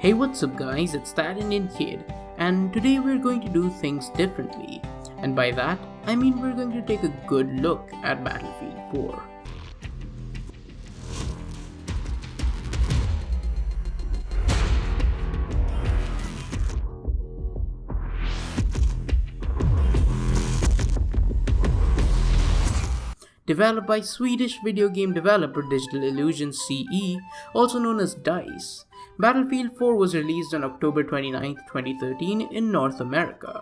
Hey, what's up guys, it's that Indian kid, and today we're going to do things differently. And by that, I mean we're going to take a good look at Battlefield 4. Developed by Swedish video game developer Digital Illusion CE, also known as DICE, Battlefield 4 was released on October 29, 2013 in North America.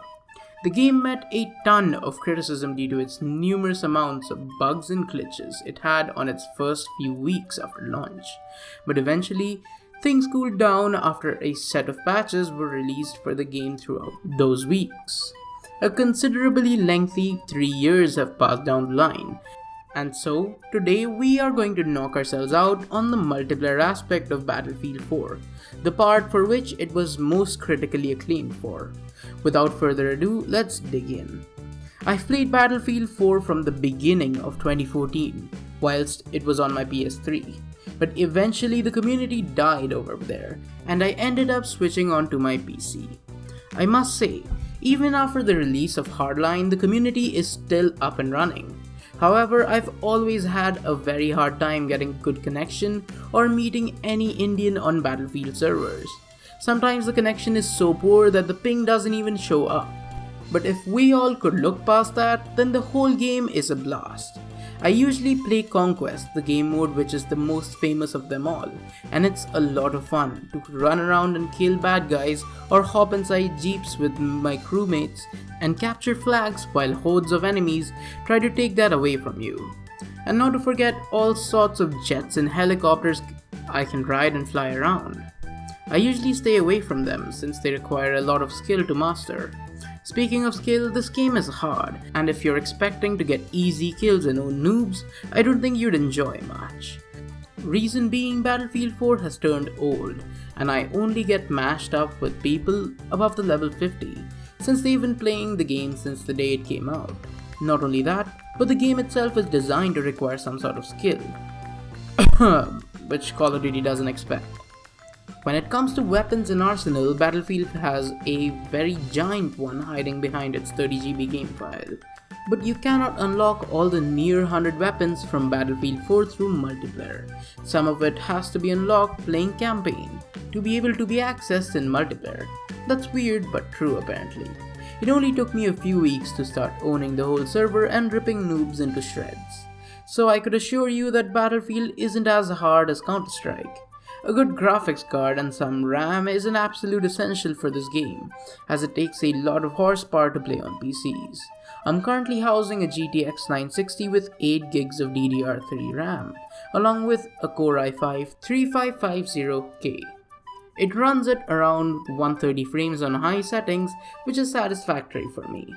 The game met a ton of criticism due to its numerous amounts of bugs and glitches it had on its first few weeks after launch, but eventually, things cooled down after a set of patches were released for the game throughout those weeks. A considerably lengthy 3 years have passed down the line, and so, today we are going to knock ourselves out on the multiplayer aspect of Battlefield 4, the part for which it was most critically acclaimed for. Without further ado, let's dig in. I've played Battlefield 4 from the beginning of 2014, whilst it was on my PS3, but eventually the community died over there, and I ended up switching onto my PC. I must say, even after the release of Hardline, the community is still up and running. However, I've always had a very hard time getting good connection or meeting any Indian on Battlefield servers. Sometimes the connection is so poor that the ping doesn't even show up. But if we all could look past that, then the whole game is a blast. I usually play Conquest, the game mode which is the most famous of them all, and it's a lot of fun to run around and kill bad guys or hop inside jeeps with my crewmates and capture flags while hordes of enemies try to take that away from you. And not to forget all sorts of jets and helicopters I can ride and fly around. I usually stay away from them since they require a lot of skill to master. Speaking of skill, this game is hard, and if you're expecting to get easy kills and own noobs, I don't think you'd enjoy much. Reason being, Battlefield 4 has turned old, and I only get mashed up with people above the level 50, since they've been playing the game since the day it came out. Not only that, but the game itself is designed to require some sort of skill, which Call of Duty doesn't expect. When it comes to weapons and arsenal, Battlefield has a very giant one hiding behind its 30GB game file. But you cannot unlock all the near 100 weapons from Battlefield 4 through multiplayer. Some of it has to be unlocked playing campaign to be able to be accessed in multiplayer. That's weird but true apparently. It only took me a few weeks to start owning the whole server and ripping noobs into shreds. So I could assure you that Battlefield isn't as hard as Counter-Strike. A good graphics card and some RAM is an absolute essential for this game, as it takes a lot of horsepower to play on PCs. I'm currently housing a GTX 960 with 8GB of DDR3 RAM, along with a Core i5-3550K. It runs at around 130 frames on high settings, which is satisfactory for me.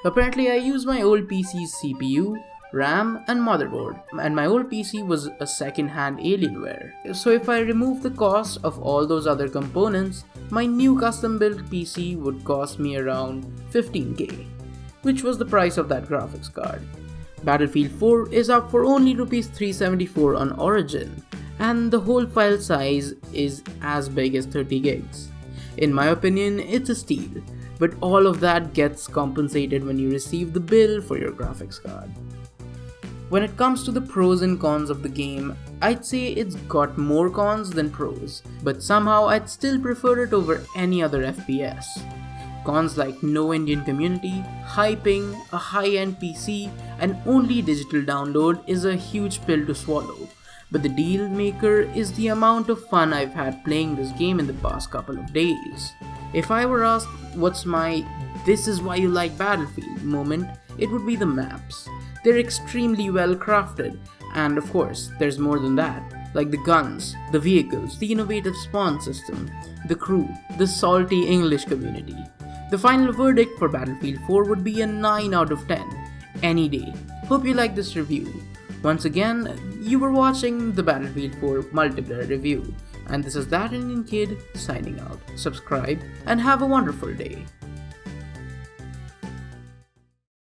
Apparently I use my old PC's CPU, RAM and motherboard, and my old PC was a second-hand Alienware. So if I remove the cost of all those other components, my new custom-built PC would cost me around 15k, which was the price of that graphics card. Battlefield 4 is up for only Rs 374 on Origin, and the whole file size is as big as 30GB. In my opinion, it's a steal, but all of that gets compensated when you receive the bill for your graphics card. When it comes to the pros and cons of the game, I'd say it's got more cons than pros, but somehow I'd still prefer it over any other FPS. Cons like no Indian community, high ping, a high-end PC, and only digital download is a huge pill to swallow, but the deal maker is the amount of fun I've had playing this game in the past couple of days. If I were asked what's my "this is why you like Battlefield" moment, it would be the maps. They're extremely well crafted, and of course, there's more than that, like the guns, the vehicles, the innovative spawn system, the crew, the salty English community. The final verdict for Battlefield 4 would be a 9 out of 10, any day. Hope you liked this review. Once again, you were watching the Battlefield 4 multiplayer review, and this is That Indian Kid signing out. Subscribe and have a wonderful day.